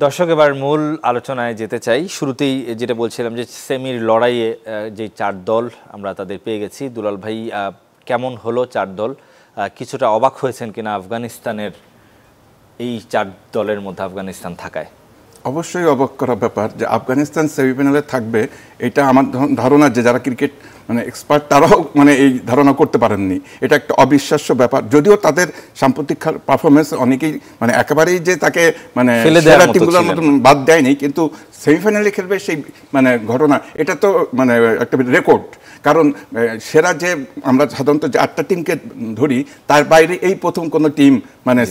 দর্শক, এবার মূল আলোচনায় যেতে চাই। শুরুতেই যেটা বলছিলাম যে সেমির লড়াইয়ে যে 4 দল আমরা তাদের পেয়ে গেছি। দুলাল ভাই, কেমন হলো 4 দল? কিছুটা অবাক হয়েছেন কিনা আফগানিস্তানের এই 4 দলের মধ্যে আফগানিস্তান থাকায়? অবশ্যই অবাক করা ব্যাপার যে আফগানিস্তান সেমিফাইনালে থাকবে, এটা আমার ধারণা যে যারা ক্রিকেট এক্সপার্ট তারাও এই ধারণা করতে পারেননি। এটা একটা অবিশ্বাস্য ব্যাপার। যদিও তাদের সাম্প্রতিক পারফরমেন্স অনেকেই একেবারেই যে তাকে সেরা টিমগুলোর মতন বাদ দেয়নি, কিন্তু সেমিফাইনালে খেলবে সেই ঘটনা, এটা তো একটা রেকর্ড। কারণ সেরা যে আমরা সাধারণত যে 8টা টিমকে ধরি, তার বাইরে এই প্রথম কোনো টিম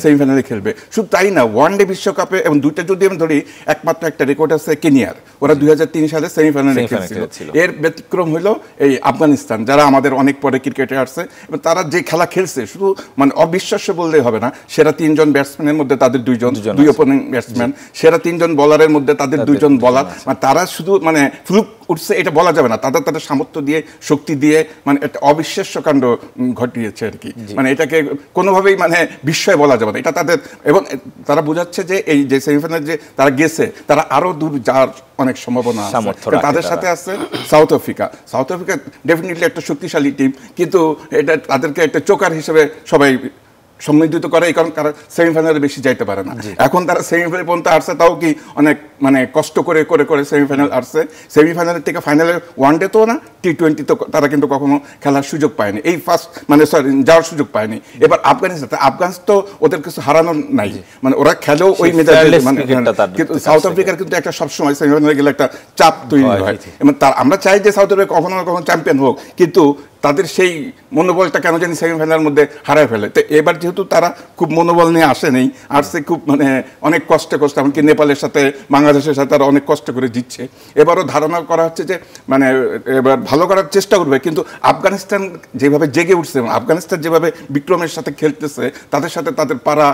সেমিফাইনালে খেলবে। শুধু তাই না, ওয়ানডে বিশ্বকাপে এবং 2টা যদি আমি ধরি, একমাত্র একটা রেকর্ড আছে কেনিয়ার, ওরা 2003 সালে সেমিফাইনালে খেলছিল। এর ব্যতিক্রম হলো এই আফগানিস্তান, যারা আমাদের অনেক পরে ক্রিকেটে আসছে এবং তারা যে খেলা খেলছে শুধু অবিশ্বাস্য বললেই হবে না। সেরা 3 জন ব্যাটসম্যানের মধ্যে তাদের 2 ওপেনিং ব্যাটসম্যান, সেরা 3 জন বলারের মধ্যে তাদের 2 জন বলার, তারা শুধু ফ্লুক উঠছে এটা বলা যাবে না। তাদের সামর্থ্য দিয়ে, শক্তি দিয়ে একটা অবিশ্বাস্য কাণ্ড ঘটিয়েছে আর কি। এটাকে কোনোভাবেই বিস্ময় বলা যাবে না এটা তাদের। এবং তারা বোঝাচ্ছে যে এই যে সেমিফাইনালে যে তারা গেছে, তারা আরো দূর যাওয়ার অনেক সম্ভাবনা আছে। তাদের সাথে আছে south Africa. South Africa definitely একটা শক্তিশালী টিম, কিন্তু এটা তাদেরকে একটা চোকার হিসেবে সবাই সম্মিলিত করে, এই কারণ তারা সেমিফাইনালে বেশি যাইতে পারে না। এখন তারা সেমিফাইনাল পর্যন্ত আসছে, তাও কি অনেক কষ্ট করে করে করে সেমিফাইনাল আসছে। সেমিফাইনালের থেকে ফাইনালে ওয়ানডে তো না, T20 তো তারা কিন্তু কখনো খেলার সুযোগ পায়নি, এই ফার্স্ট যাওয়ার সুযোগ পায়নি। এবার আফগানিস্তান তো ওদের কিছু হারানোর নাই, ওরা খেলেও ওই মেজাজে। কিন্তু সাউথ আফ্রিকার কিন্তু একটা সবসময় সেমিফাইনালে গেলে একটা চাপ তৈরি হয়, এবং আমরা চাই যে সাউথ আফ্রিকা কখনো না কখনো চ্যাম্পিয়ন হোক, কিন্তু তাদের সেই মনোবলটা কেন জানি সেমিফাইনালের মধ্যে হারায় ফেলে। তো এবার যেহেতু তারা খুব মনোবল নিয়ে আসেনি, আসছে খুব অনেক কষ্টে এমনকি নেপালের সাথে, বাংলাদেশের সাথে তারা অনেক কষ্ট করে জিতছে। এবারও ধারণা করা হচ্ছে যে এবার ভালো করার চেষ্টা করবে, কিন্তু আফগানিস্তান যেভাবে জেগে উঠছে এবং আফগানিস্তান যেভাবে বিক্রমের সাথে খেলতেছে, তাদের সাথে তাদের পারা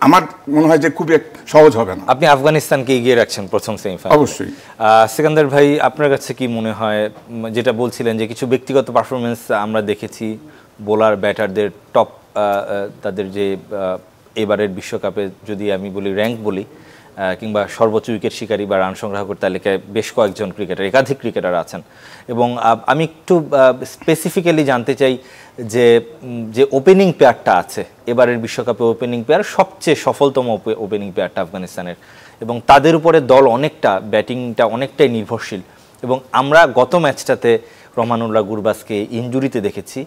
আমার মনে হয় যে খুবই সহজ হবে না। আপনি আফগানিস্তানকে এগিয়ে রাখছেন প্রথম সেমিফাইনাল? অবশ্যই। সিকান্দার ভাই, আপনার কাছে কি মনে হয়, যেটা বলছিলেন যে কিছু ব্যক্তিগত পারফরমেন্স আমরা দেখেছি, বোলার ব্যাটারদের টপ, তাদের যে এবারের বিশ্বকাপে যদি আমি বলি র্যাঙ্ক বলি, কিংবা সর্বোচ্চ উইকেট শিকারী বা রান সংগ্রাহকের তালিকায় বেশ কয়েকজন ক্রিকেটার, একাধিক ক্রিকেটার আছেন। এবং আমি একটু স্পেসিফিক্যালি জানতে চাই যে যে ওপেনিং পেয়ারটা আছে এবারের বিশ্বকাপে, ওপেনিং পেয়ার সবচেয়ে সফলতম ওপেনিং পেয়ারটা আফগানিস্তানের, এবং তাদের উপরে দল অনেকটা, ব্যাটিংটা অনেকটাই নির্ভরশীল। এবং আমরা গত ম্যাচটাতে রহমানুল্লাহ গুরবাজকে ইনজুরিতে দেখেছি,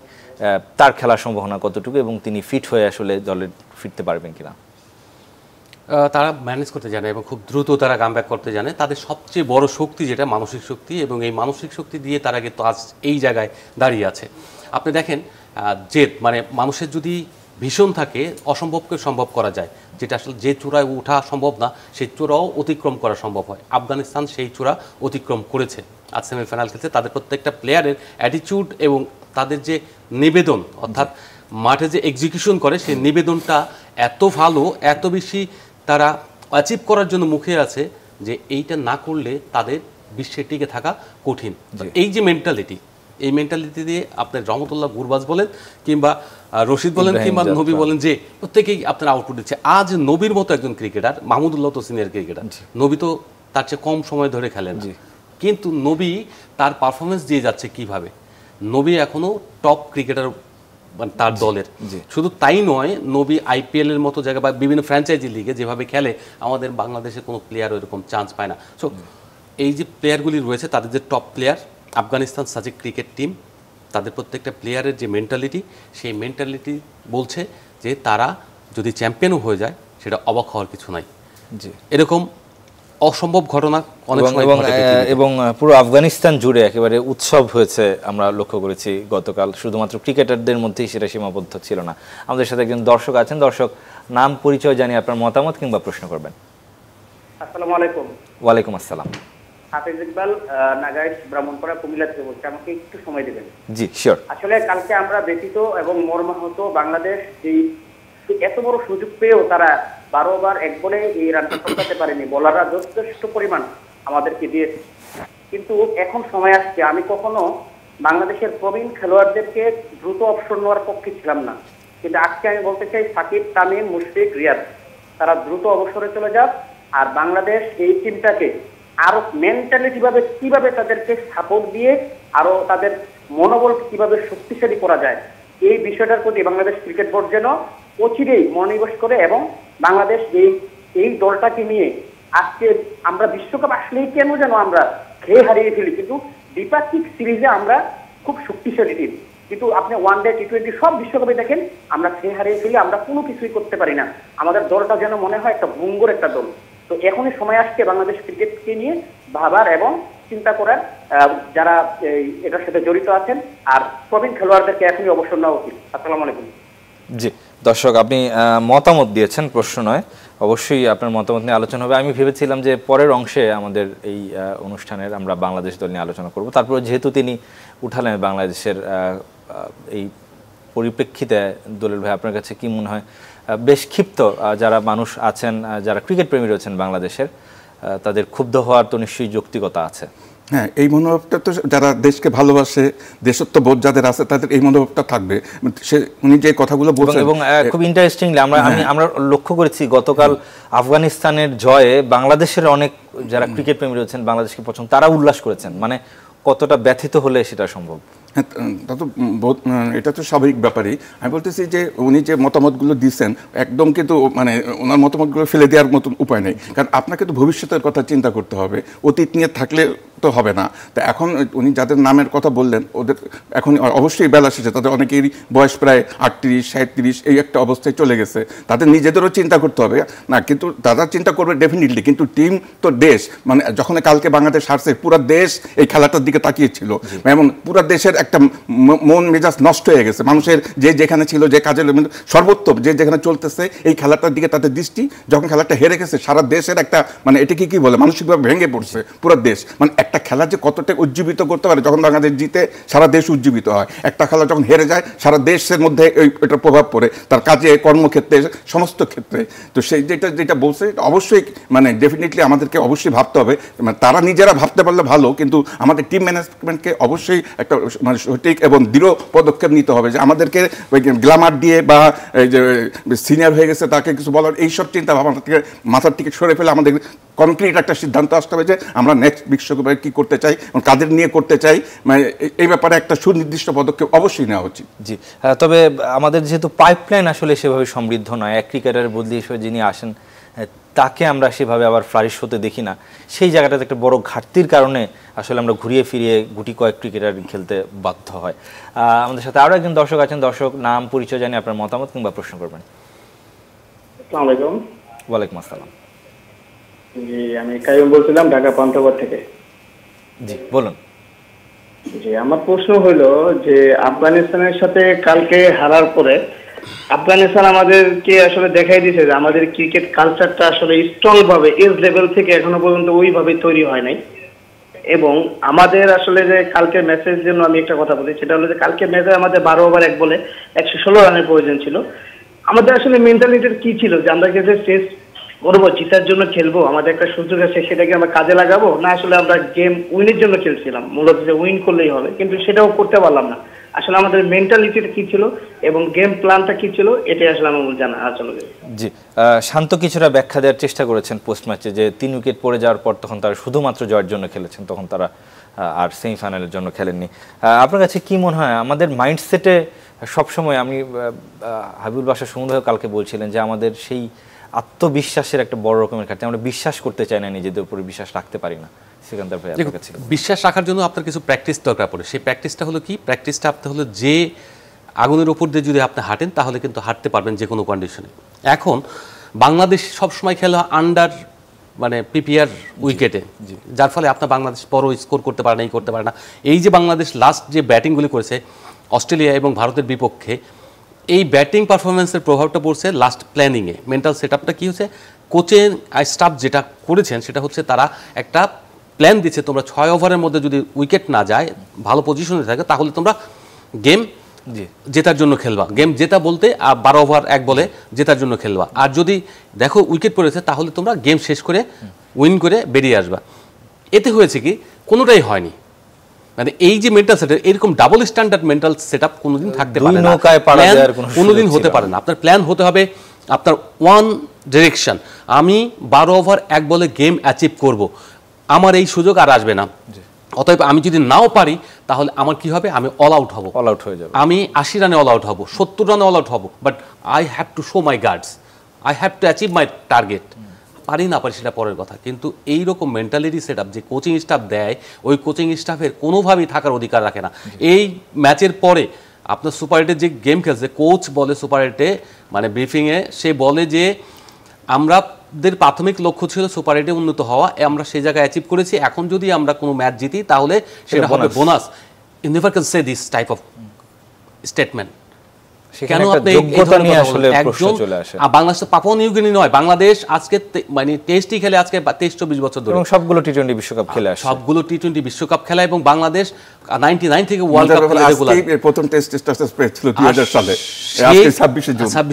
তার খেলার সম্ভাবনা কতটুকু এবং তিনি ফিট হয়ে আসলে দলে ফিরতে পারবেন কিনা? তারা ম্যানেজ করতে জানে এবং খুব দ্রুত তারা কামব্যাক করতে জানে। তাদের সবচেয়ে বড় শক্তি যেটা মানসিক শক্তি, এবং এই মানসিক শক্তি দিয়ে তারা কিন্তু আজ এই জায়গায় দাঁড়িয়ে আছে। আপনি দেখেন, জেদ মানুষের যদি ভীষণ থাকে, অসম্ভবকে সম্ভব করা যায়। যেটা আসলে যে চূড়ায় ওঠা সম্ভব না, সেই চূড়াও অতিক্রম করা সম্ভব হয়। আফগানিস্তান সেই চূড়া অতিক্রম করেছে, আজ সেমিফাইনাল খেলছে। তাদের প্রত্যেকটা প্লেয়ারের অ্যাটিটিউড এবং তাদের যে নিবেদন, অর্থাৎ মাঠে যে এক্সিকিউশন করে, সেই নিবেদনটা এত ভালো, এত বেশি তারা অ্যাচিভ করার জন্য মুখে আছে যে এইটা না করলে তাদের বিশ্বে টিকে থাকা কঠিন। এই যে মেন্টালিটি, এই মেন্টালিটি দিয়ে আপনার রহমতুল্লাহ গুরবাজ বলেন, কিংবা রশিদ বলেন, কিংবা নবী বলেন, যে প্রত্যেকেই আপনার আউটপুট দিচ্ছে। আজ নবীর মতো একজন ক্রিকেটার, মাহমুদুল্লাহ তো সিনিয়র ক্রিকেটার, নবী তো তার চেয়ে কম সময় ধরে খেলেন, কিন্তু নবী তার পারফরমেন্স দিয়ে যাচ্ছে কিভাবে। নবী এখনো টপ ক্রিকেটার তার দলের। শুধু তাই নয়, নবী IPL এর মতো জায়গা বা বিভিন্ন ফ্র্যাঞ্চাইজি লিগে যেভাবে খেলে, আমাদের বাংলাদেশে কোনো প্লেয়ার এরকম চান্স পায় না। সো এই যে প্লেয়ারগুলি রয়েছে, তাদের যে top player, Afghanistan such a cricket team, তাদের প্রত্যেকটা প্লেয়ারের যে মেন্টালিটি, সেই মেন্টালিটি বলছে যে তারা যদি চ্যাম্পিয়নও হয়ে যায়, সেটা অবাক হওয়ার কিছু নাই। এরকম অসম্ভব ঘটনা অনেক সময় এবং পুরো আফগানিস্তান জুড়ে একেবারে উৎসব হয়েছে আমরা লক্ষ্য করেছি গতকাল। শুধুমাত্র ক্রিকেটারদের মধ্যেই সেটা সীমাবদ্ধ ছিল না। আমাদের সাথে একজন দর্শক আছেন। দর্শক, নাম পরিচয় জানিয়ে আপনার মতামত কিংবা প্রশ্ন করবেন। আসসালামু আলাইকুম। ওয়ালাইকুম আসসালাম। হাফিজ ইকবাল, নাগাইট ব্রাহ্মণপাড়া, কুমিল্লা থেকে বলছি। আমাকে একটু সময় দেবেন? জি, শিওর। আসলে কালকে আমরা ব্যথিত এবং মর্মাহত। বাংলাদেশ এই এত বড় সুযোগ পেয়েও তারা 12 ওভার 1 বলে এই রানটা টপকাতে পারেনি। বোলাররা যথেষ্ট পরিমাণ আমাদেরকে দিয়েছে, কিন্তু এখন সময় আসছে। আমি কখনো বাংলাদেশের প্রবীণ খেলোয়াড়দেরকে দ্রুত অবসর নেওয়ার পক্ষে ছিলাম না, কিন্তু আজকে আমি বলতে চাই সাকিব, তামিম, মুশফিক, রিয়াদ তারা দ্রুত অবসরে চলে যাক আর বাংলাদেশ এই টিমটাকে আরো মেন্টালিটি ভাবে কিভাবে তাদেরকে সাপোর্ট দিয়ে আরো তাদের মনোবল কিভাবে শক্তিশালী করা যায়, এই বিষয়টার প্রতি বাংলাদেশ ক্রিকেট বোর্ড যেন অচিরেই মনোনিবেশ করে এবং বাংলাদেশ এই দলটাকে নিয়ে আজকে আমরা বিশ্বকাপ আসলেই কেন যেন আমরা খেয়ে হারিয়ে ফেলি, কিন্তু দ্বিপাক্ষিক সিরিজে আমরা খুব শক্তিশালী টিম, কিন্তু আপনি ওয়ানডে টি20 সব বিশ্বকাপে দেখেন আমরা খেয়ে হারিয়ে ফেলি, আমরা কোনো কিছুই করতে পারি না। আমাদের দলটা যেন মনে হয় একটা ভঙ্গুর একটা দল। তো এখনই সময় আসছে বাংলাদেশ ক্রিকেটকে নিয়ে ভাবার এবং চিন্তা করার, যারা এটার সাথে জড়িত আছেন আর প্রবীণ খেলোয়াড়দেরকে এখনই অবসর নেওয়া উচিত। আসসালামু আলাইকুম। জি দর্শক, আপনি মতামত দিয়েছেন, প্রশ্ন নয়, অবশ্যই আপনার মতামত নিয়ে আলোচনা হবে। আমি ভেবেছিলাম যে পরের অংশে আমাদের এই অনুষ্ঠানের আমরা বাংলাদেশ দল নিয়ে আলোচনা করব, তারপরে যেহেতু তিনি উঠালেন বাংলাদেশের এই পরিপ্রেক্ষিতে, দলিল ভাই আপনার কাছে কি মনে হয়, বেশ ক্ষিপ্ত যারা মানুষ আছেন, যারা ক্রিকেট প্রেমী রয়েছেন বাংলাদেশের, তাদের ক্ষুব্ধ হওয়ার তো নিশ্চয়ই যৌক্তিকতা আছে। হ্যাঁ, এই মনোভাবটা তো যারা দেশকে ভালোবাসে, দেশত্ববোধ যাদের আছে তাদের এই মনোভাবটা থাকবে। উনি যে কথাগুলো বলছেন এবং খুব ইন্টারেস্টিংলি আমরা লক্ষ্য করেছি গতকাল আফগানিস্তানের জয়ে বাংলাদেশের অনেক যারা ক্রিকেট প্রেমী রয়েছেন, বাংলাদেশকে পছন্দ, তারা উল্লাস করেছেন। মানে কতটা ব্যথিত হলে সেটা সম্ভব? হ্যাঁ, তা তো এটা তো স্বাভাবিক ব্যাপারই। আমি বলতেছি যে উনি যে মতামতগুলো দিচ্ছেন একদম কিন্তু মানে ওনার মতামতগুলো ফেলে দেওয়ার মতন উপায় নেই, কারণ আপনাকে তো ভবিষ্যতের কথা চিন্তা করতে হবে, অতীত নিয়ে থাকলে তো হবে না। তা এখন উনি যাদের নামের কথা বললেন ওদের এখন অবশ্যই বেলা শেষে, তাদের অনেকেরই বয়স প্রায় 38, 37 এই একটা অবস্থায় চলে গেছে, তাদের নিজেদেরও চিন্তা করতে হবে না, কিন্তু তারা চিন্তা করবে ডেফিনেটলি, কিন্তু টিম তো দেশ, মানে যখন কালকে বাংলাদেশ হারছে পুরো দেশ এই খেলাটার দিকে তাকিয়েছিল, এমন পুরো দেশের একটা মন মেজাজ নষ্ট হয়ে গেছে, মানুষের যে যেখানে ছিল, যে কাজের সর্বোত্তম যে যেখানে চলতেছে এই খেলাটার দিকে তাদের দৃষ্টি, যখন খেলাটা হেরে গেছে সারা দেশের একটা মানে এটাকে কি বলে মানসিকভাবে ভেঙে পড়ছে পুরো দেশ। মানে একটা খেলা যে কতটা উজ্জীবিত করতে পারে, যখন বাংলাদেশ জিতে সারা দেশ উজ্জীবিত হয়, একটা খেলা যখন হেরে যায় সারা দেশের মধ্যে এটার প্রভাব পড়ে তার কাজে, কর্মক্ষেত্রে, সমস্ত ক্ষেত্রে। তো সেই যেটা বলছে অবশ্যই মানে ডেফিনেটলি আমাদেরকে অবশ্যই ভাবতে হবে, মানে তারা নিজেরা ভাবতে পারলে ভালো, কিন্তু আমাদের টিম ম্যানেজমেন্টকে অবশ্যই একটা মানে সঠিক এবং দৃঢ় পদক্ষেপ নিতে হবে, যে আমাদেরকে গ্ল্যামার দিয়ে বা যে সিনিয়র হয়ে গেছে তাকে কিছু বলার এইসব চিন্তা ভাবনা থেকে মাথার থেকে সরে ফেলে আমাদের কনক্রিট একটা সিদ্ধান্ত আসতে হবে যে আমরা নেক্সট বিশ্বকাপে কী করতে চাই, কাদের নিয়ে করতে চাই, মানে এই ব্যাপারে একটা সুনির্দিষ্ট পদক্ষেপ অবশ্যই নেওয়া উচিত। জি, তবে আমাদের যেহেতু পাইপলাইন আসলে সেভাবে সমৃদ্ধ নয়, এক ক্রিকেটারের বদলি হিসেবে যিনি আসেন তাকে আমরা সেভাবে আবার ফ্লারিশ হতে দেখি না, সেই জায়গাটাতে একটা বড় ঘাটতির কারণে আসলে আমরা ঘুরিয়ে ফিরিয়ে গুটি কয়েক ক্রিকেটার খেলতে বাধ্য হয়। আমাদের সাথে আরও একজন দর্শক আছেন। দর্শক, নাম পরিচয় জানিয়ে আপনার মতামত কিংবা প্রশ্ন করবেন। আসসালামু আলাইকুম। ওয়ালাইকুম আসসালাম। জি, আমি কাইয়ুম বলছিলাম ঢাকা পান্থপথ থেকে। জি বলুন। জি, আমার প্রশ্ন হলো যে আফগানিস্তানের সাথে কালকে হারার পরে আফগানিস্তান আমাদেরকে আসলে দেখাই দিয়েছে যে আমাদের ক্রিকেট কালচারটা আসলে স্ট্রং ভাবে এজ লেভেল থেকে এখনো পর্যন্ত ওইভাবে তৈরি হয় নাই। এবং আমাদের আসলে যে কালকে ম্যাচের জন্য আমি একটা কথা বলি, সেটা হলো যে কালকে ম্যাচে আমাদের 12 ওভার 1 বলে 116 রানের প্রয়োজন ছিল। আমাদের আসলে মেন্টালিটির কি ছিল যে আমরা যে শেষ করবো, জিতার জন্য খেলবো, আমাদের একটা সুযোগ আছে সেটাকে আমরা কাজে লাগাবো, না আসলে আমরা গেম উইনের জন্য খেলছিলাম, মূলত যে উইন করলেই হবে, কিন্তু সেটাও করতে পারলাম না। আসলে আমাদের মেন্টালিটিটা কি ছিল এবং গেম প্ল্যানটা কি ছিল, এটাই আসলে আমার জানা আসলে। জি, শান্ত কিছুটা ব্যাখ্যা দেওয়ার চেষ্টা করেছেন পোস্ট ম্যাচে, যে 3 উইকেট পড়ে যাওয়ার পর তখন তারা শুধুমাত্র জয়ের জন্য খেলেছেন, তখন তারা আর সেমিফাইনালের জন্য খেলেননি। আপনার কাছে কি মনে হয় আমাদের মাইন্ডসেটে সবসময়, আমি হাবিবুল বাশার সমুদ্র কালকে বলছিলেন যে আমাদের সেই আত্মবিশ্বাসের একটা বড় রকমের ঘাটতি, আমরা বিশ্বাস করতে চাই না, নিজেদের উপরে বিশ্বাস রাখতে পারি না। সিকান্দার ভাই আপনার কাছে। বিশ্বাস রাখার জন্য আপনার কিছু প্র্যাকটিস দরকার পড়ে। সেই প্র্যাকটিসটা হলো কি? প্র্যাকটিসটা আপনি হলো যে আগুনের উপর দিয়ে যদি আপনি হাঁটেন তাহলে কিন্তু হাঁটতে পারবেন যে কোনো কন্ডিশনে। এখন বাংলাদেশ সবসময় খেলা আন্ডার মানে পিপিআর উইকেটে, যার ফলে আপনার বাংলাদেশ বড় স্কোর করতে পারে না, করতে পারে না। এই যে বাংলাদেশ লাস্ট যে ব্যাটিংগুলি করেছে অস্ট্রেলিয়া এবং ভারতের বিপক্ষে, এই ব্যাটিং পারফরমেন্সের প্রভাবটা পড়ছে লাস্ট প্ল্যানিংয়ে। মেন্টাল সেট আপটা কী হচ্ছে, কোচিং স্টাফ যেটা করেছেন সেটা হচ্ছে তারা একটা প্ল্যান দিচ্ছে, তোমরা 6 ওভারের মধ্যে যদি উইকেট না যায়, ভালো পজিশনে থাকে, তাহলে তোমরা গেম জেতার জন্য খেলবা। গেম জেতা বলতে 12 ওভার 1 বলে জেতার জন্য খেলবা। আর যদি দেখো উইকেট পড়েছে তাহলে তোমরা গেম শেষ করে উইন করে বেরিয়ে আসবা। এতে হয়েছে কি, কোনোটাই হয়নি। মানে এই যে মেন্টাল সেট, এরকম double standard mental set up কোনোদিন থাকতে পারে না, কোনোদিন হতে পারে না। আপনার প্ল্যান হতে হবে আপনার ওয়ান ডিরেকশন, আমি 12 ওভার 1 বলে গেম অ্যাচিভ করব, আমার এই সুযোগ আর আসবে না। অতএব আমি যদি নাও পারি তাহলে আমার কি হবে, আমি অল আউট হব, অল আউট হয়ে যাবে। আমি 80 রানে অল আউট হব, 70 রানে অল আউট হব, but I have to show my guards, I have to achieve my target. পারি না পারি সেটা পরের কথা, কিন্তু এইরকম মেন্টালিটি সেট আপ যে কোচিং স্টাফ দেয়, ওই কোচিং স্টাফের কোনোভাবেই থাকার অধিকার রাখে না। এই ম্যাচের পরে আপনার সুপার এইটে যে গেম খেলছে, কোচ বলে সুপার এইটে মানে ব্রিফিংয়ে, সে বলে যে আমাদের প্রাথমিক লক্ষ্য ছিল সুপার এইটে উন্নত হওয়া, আমরা সেই জায়গায় অ্যাচিভ করেছি, এখন যদি আমরা কোনো ম্যাচ জিতি তাহলে সেটা হবে bonus. You never can say this type of statement. কেন আপনি বাংলাদেশ তো পাপুয়া নিউ গিনি নয়, বাংলাদেশ আজকে মানে টেস্টই খেলে আজকে 23-24 বছর ধরে, এবং সবগুলো টি-20 বিশ্বকাপ খেলে আসে, সবগুলো টি-20 বিশ্বকাপ খেলা, এবং বাংলাদেশ 99 থেকে ওয়ার্ল্ড কাপ খেলে রেগুলার। প্রথম টেস্ট ছিল 2000 সালে, আজকে 26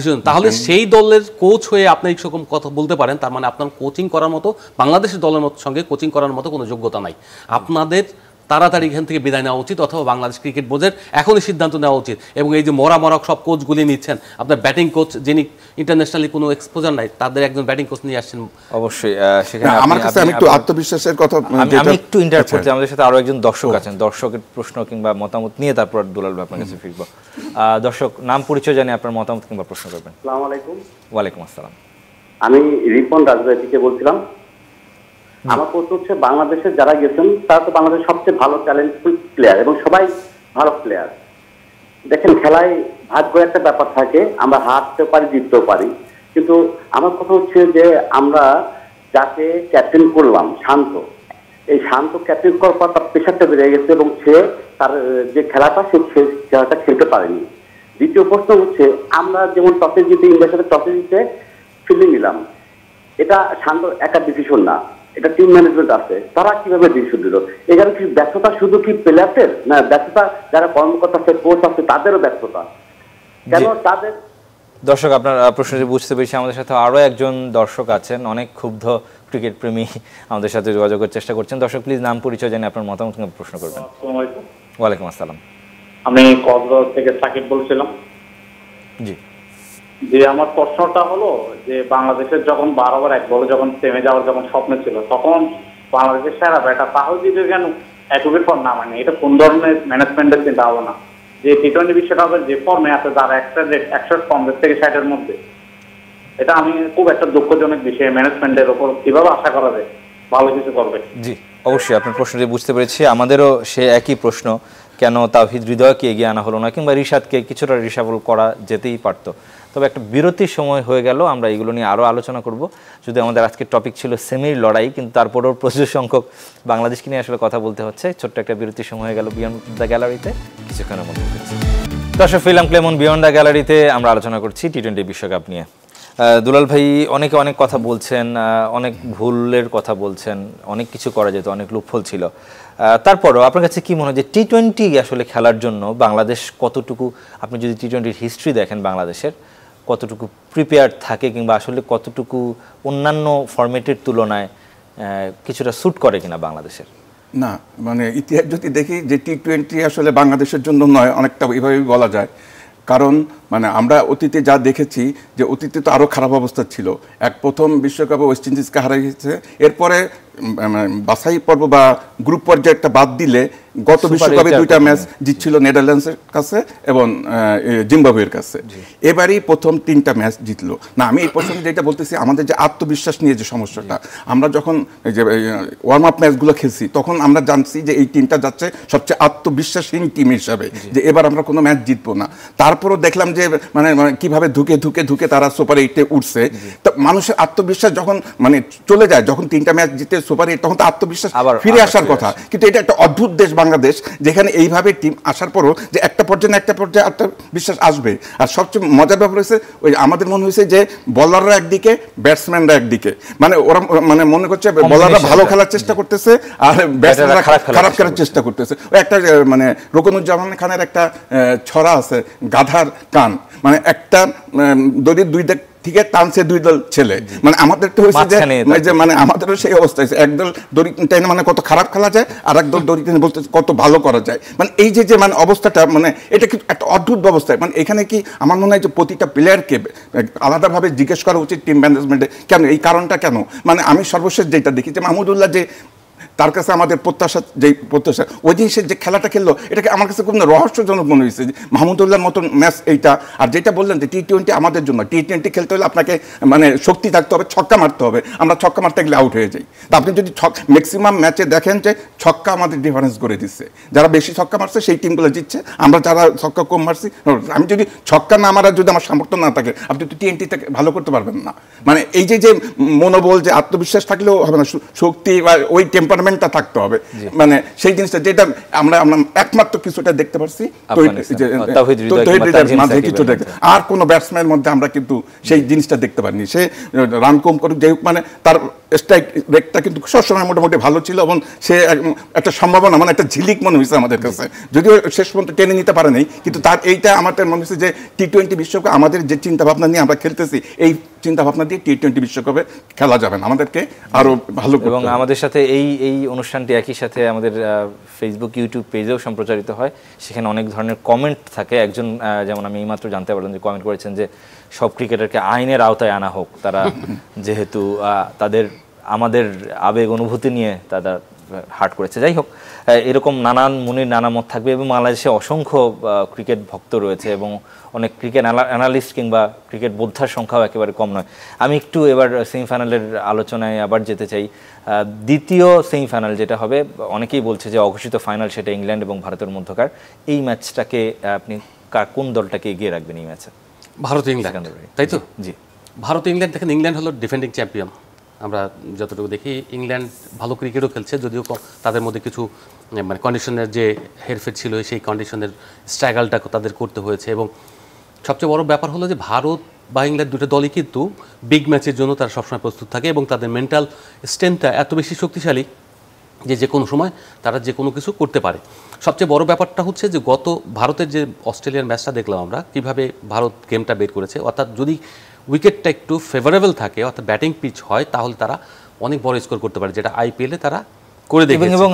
জুন। তাহলে সেই দলের কোচ হয়ে আপনি এইরকম কথা বলতে পারেন, তার মানে আপনার কোচিং করার মতো, বাংলাদেশের দলের সঙ্গে কোচিং করার মতো কোনো যোগ্যতা নাই। আপনাদের তাড়াতাড়ি এখান থেকে বিদায় নেওয়া উচিত, অথবা বাংলাদেশ ক্রিকেট বোর্ডের এখনই সিদ্ধান্ত নেওয়া উচিত। এবং এই যে মরা সব কোচগুলি নিচ্ছেন, আপনার ব্যাটিং কোচ যিনি ইন্টারন্যাশনালি কোনো এক্সপোজার নাই, তাদের একজন ব্যাটিং কোচ নিয়ে আসছেন। অবশ্যই সেখানে আমার কাছে আমি একটু আত্মবিশ্বাসের কথা আমি একটু ইন্টারাপ্ট করতে, আমাদের সাথে আরো একজন দর্শক আছেন, দর্শকের প্রশ্ন কিংবা মতামত নিয়ে তারপর দুলাল ভাই আপনার কাছে ফিরবো। দর্শক, নাম পরিচয় জানিয়ে আপনার মতামত কিংবা প্রশ্ন করবেন। আসসালামু আলাইকুম। ওয়ালাইকুম আসসালাম। আমি রিপন রাজবাড়ী থেকে বলছিলাম। আমার প্রশ্ন হচ্ছে, বাংলাদেশের যারা গেছেন তারা তো বাংলাদেশের সবচেয়ে ভালো ট্যালেন্টফুল প্লেয়ার এবং সবাই ভালো প্লেয়ার। দেখেন, খেলায় ভাগ্য একটা ব্যাপার থাকে, আমরা হারতেও পারি জিততেও পারি, কিন্তু আমার কথা হচ্ছে যে আমরা যাকে ক্যাপ্টেন করলাম শান্ত, এই শান্ত ক্যাপ্টেন করার পর তার প্রেশারটা বেড়ে গেছে এবং সে তার যে খেলাটা সে খেলাটা খেলতে পারেনি। দ্বিতীয় প্রশ্ন হচ্ছে, আমরা যেমন টসে জিতে ইন্ডিয়ার সাথে টসে জিতে ফিল্ডিং নিলাম, এটা শান্ত একা ডিসিশন না, এটা টিম ম্যানেজমেন্ট আছে, তারা কিভাবে ডিসিশন দিল? এখানে কি ব্যর্থতা শুধু কি প্লেয়ারদের না, ব্যর্থতা যারা কর্মকর্তা আছে, কোচ আছে, তাদেরও ব্যর্থতা? কেন তাদের? দর্শক, আপনার প্রশ্নটি বুঝতে পেরেছি। আমাদের সাথে আরো একজন দর্শক আছেন, অনেক ক্ষুব্ধ ক্রিকেট প্রেমী, আমাদের সাথে যোগাযোগের চেষ্টা করছেন। দর্শক, প্লিজ নাম পরিচয় জানিয়ে আপনার মতামত কিংবা প্রশ্ন করবেন। ওয়ালাইকুম আসসালাম। আমি কক্সবাজার থেকে সাকিব বলছিলাম। জি, যে আমার প্রশ্নটা হলো যে বাংলাদেশের যখন 12 ওভার 1 বলে যখন থেমে যাওয়ার যখন স্বপ্ন ছিল, তখন বাংলাদেশের সেরা ব্যাটার তাহিদ কেন 1 উইকেট পর নামায়নি? এটা কোন ধরনের ম্যানেজমেন্টের চিন্তা ভাবনা? যে টি-20 বিশ্বকাপের যে ফর্মে আছে, যারা 100 কম থেকে 60-এর মধ্যে, এটা আমি খুব একটা দুঃখজনক বিষয়। ম্যানেজমেন্টের ওপর কিভাবে আশা করা যায় ভালো কিছু করবে? জি, অবশ্যই আপনার প্রশ্নটি বুঝতে পেরেছি। আমাদেরও সে একই প্রশ্ন, কেন তাওহিদ হৃদয়কে এগিয়ে আনা হলো না, কিংবা রিশাদকে কিছুটা রিশাবল করা যেতেই পারত। তবে একটা বিরতির সময় হয়ে গেল, আমরা এগুলো নিয়ে আরও আলোচনা করব। যদি আমাদের আজকের টপিক ছিল সেমির লড়াই, কিন্তু তারপরেও প্রচুর সংখ্যক বাংলাদেশকে নিয়ে আসলে কথা বলতে হচ্ছে। ছোট্ট একটা বিরতির সময় হয়ে গেল বিয়ন্ড দ্য গ্যালারিতে, কিছুক্ষণের মধ্যে ফিরছি। দর্শক, ফিল্ম ক্লেমন বিয়ন্ড দ্য গ্যালারিতে আমরা আলোচনা করছি টি-20 বিশ্বকাপ নিয়ে। দুলাল ভাই অনেকে অনেক কথা বলছেন, অনেক ভুলের কথা বলছেন, অনেক কিছু করা যেত, অনেক লুপহোল ছিল। তারপরও আপনার কাছে কি মনে হয় যে টি-20 আসলে খেলার জন্য বাংলাদেশ কতটুকু, আপনি যদি টি-20 হিস্ট্রি দেখেন বাংলাদেশের, কতটুকু প্রিপেয়ার থাকে, কিংবা আসলে কতটুকু অন্যান্য ফরম্যাটের তুলনায় কিছুটা স্যুট করে কিনা বাংলাদেশের? না, মানে ইতিহাস যদি দেখি যে টি-20 আসলে বাংলাদেশের জন্য নয়, অনেকটা এইভাবেই বলা যায়। কারণ মানে আমরা অতীতে যা দেখেছি যে অতীতে তো আরও খারাপ অবস্থা ছিল। প্রথম বিশ্বকাপে ওয়েস্ট ইন্ডিজকে হারিয়েছে, এরপরে বাছাই পর্ব বা গ্রুপ পর্যায়ে একটা বাদ দিলে গত বিশ্বকাপে 2টা ম্যাচ জিতছিল নেদারল্যান্ডসের কাছে এবং জিম্বাবুয়ের কাছে। এবারই প্রথম 3টা ম্যাচ জিতলো। না, আমি এই প্রসঙ্গে যেটা বলতেছি, আমাদের যে আত্মবিশ্বাস নিয়ে যে সমস্যাটা, আমরা যখন যে ওয়ার্ম আপ ম্যাচগুলো খেলছি, তখন আমরা জানছি যে এই টিমটা যাচ্ছে সবচেয়ে আত্মবিশ্বাসহীন টিম হিসাবে, যে এবার আমরা কোনো ম্যাচ জিতবো না। তারপরও দেখলাম যে মানে কিভাবে ধুকে তারা সুপার 8-এ উঠছে। তো মানুষের আত্মবিশ্বাস যখন মানে চলে যায়, যখন 3টা ম্যাচ জিতে সুপার 8, তখন তো আত্মবিশ্বাস ফিরে আসার কথা। কিন্তু এটা একটা অদ্ভুত দেশ বাংলাদেশ, যেখানে এইভাবে টিম আসার পরও যে একটা পর্যায়ে আত্মবিশ্বাস আসবে। আর সবচেয়ে মজার ব্যাপার হয়েছে, ওই আমাদের মনে হয়েছে যে বলাররা একদিকে, ব্যাটসম্যানরা একদিকে, মানে ওরা মানে মনে করছে বলাররা ভালো খেলার চেষ্টা করতেছে আর ব্যাটসম্যানরা খারাপ খেলার চেষ্টা করতেছে। ওই একটা মানে রুকনুজ্জামান খানের একটা ছড়া আছে, গাধার কান, মানে একটা দড়ির 2 থেকে টানছে দুই দল ছেলে, মানে আমাদের তো হয়েছে যে মানে আমাদেরও সেই অবস্থা হয়েছে, একদল দড়ি টেনে মানে কত খারাপ খেলা যায়, আর একদল দড়ি টেনে বলতে কত ভালো করা যায়। মানে এই যে মানে অবস্থাটা, মানে এটা কি একটা অদ্ভুত অবস্থা। মানে এখানে কি আমার মনে হয় যে প্রতিটা প্লেয়ারকে আলাদাভাবে জিজ্ঞেস করা উচিত টিম ম্যানেজমেন্টে, কেন এই কারণটা কেন। মানে আমি সর্বশেষ যেটা দেখি যে মাহমুদুল্লাহ যে তার কাছে আমাদের প্রত্যাশা, যেই প্রত্যাশা ওই জিনিসের যে খেলাটা খেললো, এটাকে আমার কাছে খুব রহস্যজনক মনে হয়েছে যে মাহমুদুল্লাহর মতন ম্যাচ এইটা। আর যেটা বললেন যে টি-20 আমাদের জন্য, টি-20 খেলতে হলে আপনাকে মানে শক্তি থাকতে হবে, ছক্কা মারতে হবে। আমরা ছক্কা মারতে গেলে আউট হয়ে যাই। তা আপনি যদি ম্যাক্সিমাম ম্যাচে দেখেন যে ছক্কা আমাদের ডিফারেন্স করে দিচ্ছে, যারা বেশি ছক্কা মারছে সেই টিমগুলো জিতছে, আমরা যারা ছক্কা কম মারছি। আমি যদি ছক্কা না মারার যদি আমার সামর্থ্য না থাকে, আপনি তো টি-20 থেকে ভালো করতে পারবেন না। মানে এই যে মনোবল, যে আত্মবিশ্বাস থাকলেও হবে না, শক্তি বা ওই টেম্পারমেন্টটা থাকতে হবে। মানে সেই জিনিসটা যেটা আমরা একমাত্র কিছুটা দেখতে পারছি আর কোন ব্যাটসম্যানের মধ্যে আমরা কিন্তু সেই জিনিসটা দেখতে পারিনি। সে রান কম করুক যাই হোক, মানে তার স্ট্রাইক রেটটা কিন্তু সবসময় মোটামুটি ভালো ছিল, এবং সে একটা সম্ভাবনা, মানে একটা ঝিলিক মনে হয়েছে আমাদের কাছে, যদিও শেষ পর্যন্ত টেনে নিতে পারে নাই। কিন্তু তার এইটা আমাদের মনে হচ্ছে যে টি-20 বিশ্বকাপ আমাদের যে চিন্তা ভাবনা নিয়ে আমরা খেলতেছি, এই চিন্তা ভাবনা দিয়ে টি-20 বিশ্বকাপে খেলা যাবে না, আমাদেরকে আরো ভালো। এবং আমাদের সাথে এই অনুষ্ঠানটি একই সাথে আমাদের ফেসবুক, ইউটিউব পেজেও সম্প্রচারিত হয়। সেখানে অনেক ধরনের কমেন্ট থাকে। একজন যেমন আমি এইমাত্র জানতে পারলাম যে কমেন্ট করেছেন যে সব ক্রিকেটারকে আইনের আওতায় আনা হোক, তারা যেহেতু তাদের আমাদের আবেগ অনুভূতি নিয়ে তারা হার্ট করেছে। যাই হোক, এরকম নানান মুনির নানা মত থাকবে, এবং বাংলাদেশে অসংখ্য ক্রিকেট ভক্ত রয়েছে এবং অনেক ক্রিকেট অ্যানালিস্ট কিংবা ক্রিকেট বোদ্ধার সংখ্যাও একেবারে কম নয়। আমি একটু এবার সেমিফাইনালের আলোচনায় আবার যেতে চাই। দ্বিতীয় সেমিফাইনাল যেটা হবে, অনেকেই বলছে যে অঘোষিত ফাইনাল, সেটা ইংল্যান্ড এবং ভারতের মধ্যকার। এই ম্যাচটাকে আপনি কোন দলটাকে এগিয়ে রাখবেন এই ম্যাচে? ভারত ইংল্যান্ড, তাই তো? জি, ভারত ইংল্যান্ড। দেখেন, ইংল্যান্ড হলো ডিফেন্ডিং চ্যাম্পিয়ন। আমরা যতটুকু দেখি ইংল্যান্ড ভালো ক্রিকেটও খেলছে, যদিও তাদের মধ্যে কিছু মানে কন্ডিশনের যে হেরফের ছিল, সেই কন্ডিশনের স্ট্রাগলটা তাদের করতে হয়েছে। এবং সবচেয়ে বড় ব্যাপার হলো যে ভারত বা ইংল্যান্ড দুটো দলই কিন্তু বিগ ম্যাচের জন্য তারা সবসময় প্রস্তুত থাকে, এবং তাদের মেন্টাল স্ট্রেংথটা এত বেশি শক্তিশালী যে কোনো সময় তারা যে কোনো কিছু করতে পারে। সবচেয়ে বড় ব্যাপারটা হচ্ছে যে গত ভারতের যে অস্ট্রেলিয়ান ম্যাচটা দেখলাম আমরা, কীভাবে ভারত গেমটা বের করেছে। অর্থাৎ যদি উইকেটটা একটু ফেভারেবল থাকে, অর্থাৎ ব্যাটিং পিচ হয়, তাহলে তারা অনেক বড় স্কোর করতে পারে, যেটা আইপিএলে তারা করে দেখেছে। এবং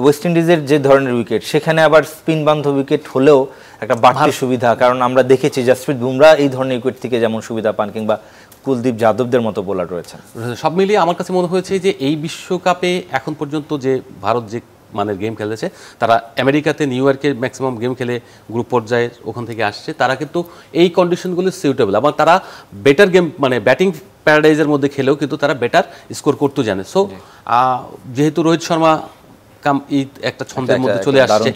ওয়েস্ট ইন্ডিজের যে ধরনের উইকেট, সেখানে আবার স্পিন বান্ধব উইকেট হলেও একটা বাড়তি সুবিধা, কারণ আমরা দেখেছি জসপ্রীত বুমরা এই ধরনের উইকেট থেকে যেমন সুবিধা পান, কিংবা কুলদীপ যাদবদের মতো বোলার রয়েছেন। সব মিলিয়ে আমার কাছে মনে হয়েছে যে এই বিশ্বকাপে এখন পর্যন্ত যে ভারত যে মানের গেম খেলেছে, তারা আমেরিকাতে নিউ ইয়র্কে ম্যাক্সিমাম গেম খেলে গ্রুপ পর্যায়ে ওখান থেকে আসছে, তারা কিন্তু এই কন্ডিশনগুলো সুইটেবল। আবার তারা বেটার গেম, মানে ব্যাটিং প্যারাডাইজের মধ্যে খেলেও কিন্তু তারা বেটার স্কোর করতে জানে। সো যেহেতু রোহিত শর্মা একটা ছন্দের মধ্যে চলে আসছে,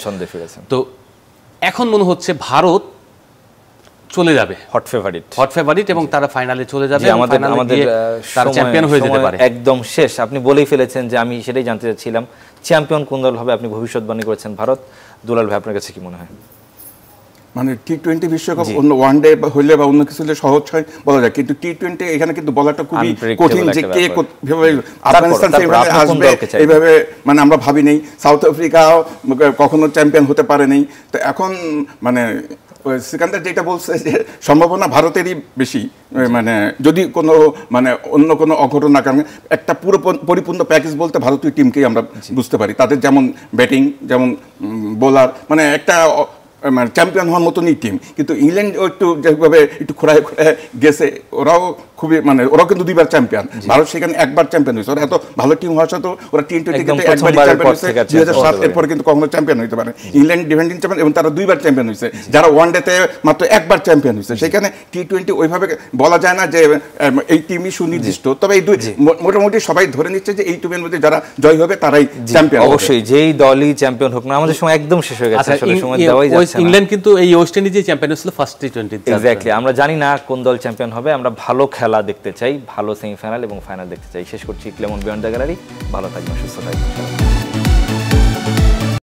তো এখন মনে হচ্ছে ভারত চলে যাবে হট ফেভারিট, এবং তারা ফাইনালে চলে যাবে, আমাদের তারা চ্যাম্পিয়ন হয়ে যেতে পারে। একদম শেষ, আপনি বলেই ফেলেছেন যে আমি সেটাই জানতে চাচ্ছিলাম, চ্যাম্পিয়ন কোন দল হবে? আপনি ভবিষ্যৎবাণী করেছেন ভারত। দুলাল ভাই, আপনার কাছে কি মনে হয়? মানে টি-20 বিশ্বকাপ অন্য ওয়ান ডে হইলে বা অন্য কিছু হলে সহজ হয় বলা যায়, কিন্তু টি-20 এখানে কিন্তু বলাটা খুবই কঠিন, যে কে আফগানিস্তান সেভাবে আসবে এইভাবে মানে আমরা ভাবি নেই। সাউথ আফ্রিকাও কখনো চ্যাম্পিয়ন হতে পারে নেই। তো এখন মানে সিকান্দার যেটা বলছে যে সম্ভাবনা ভারতেরই বেশি, মানে যদি কোনো মানে অন্য কোনো অঘটন না, কারণ একটা পুরো পরিপূর্ণ প্যাকেজ বলতে ভারতীয় টিমকেই আমরা বুঝতে পারি। তাদের যেমন ব্যাটিং, যেমন বোলার, মানে একটা মানে চ্যাম্পিয়ন হওয়ার মতনই টিম। কিন্তু ইংল্যান্ড একটু যেভাবে একটু খোঁড়ায় গেছে, ওরাও খুবই মানে ওরাও কিন্তু দুইবার চ্যাম্পিয়ন। ভারত সেখানে একবার চ্যাম্পিয়ন হয়েছে। ওরা এত ভালো টিম হওয়ার সাথে ওরা টি-20 কিন্তু একবার চ্যাম্পিয়ন হয়েছে, 2007 এরপর কিন্তু কখনো চ্যাম্পিয়ন হইতে পারে। ইংল্যান্ড ডিফেন্ডিং চ্যাম্পিয়ন, এবং তারা দুইবার চ্যাম্পিয়ন হয়েছে, যারা ওয়ান ডেতে মাত্র একবার চ্যাম্পিয়ন হয়েছে। সেখানে টি-20 ওইভাবে বলা যায় না যে এই টিমই সুনির্দিষ্ট। তবে এই দুই মোটামুটি সবাই ধরে নিচ্ছে যে এই টিমের মধ্যে যারা জয় হবে তারাই চ্যাম্পিয়ন। অবশ্যই যেই দলই চ্যাম্পিয়ন হোক না, আমাদের সময় একদম শেষ হয়ে গেছে, আসলে সময় দেওয়াই যাচ্ছে না। ইংল্যান্ড কিন্তু এই ওয়েস্ট ইন্ডিজে চ্যাম্পিয়ন হয়েছিল ফার্স্ট টি-20। এক্স্যাক্টলি, আমরা জানি না কোন দল চ্যাম্পিয়ন হবে, আমরা ভালো খেলা দেখতে চাই, ভালো সেমিফাইনাল এবং ফাইনাল দেখতে চাই। শেষ করছি ক্লেমন বিয়ন্ড দ্য গ্যালারি। ভালো থাকবেন, সুস্থ থাকবেন।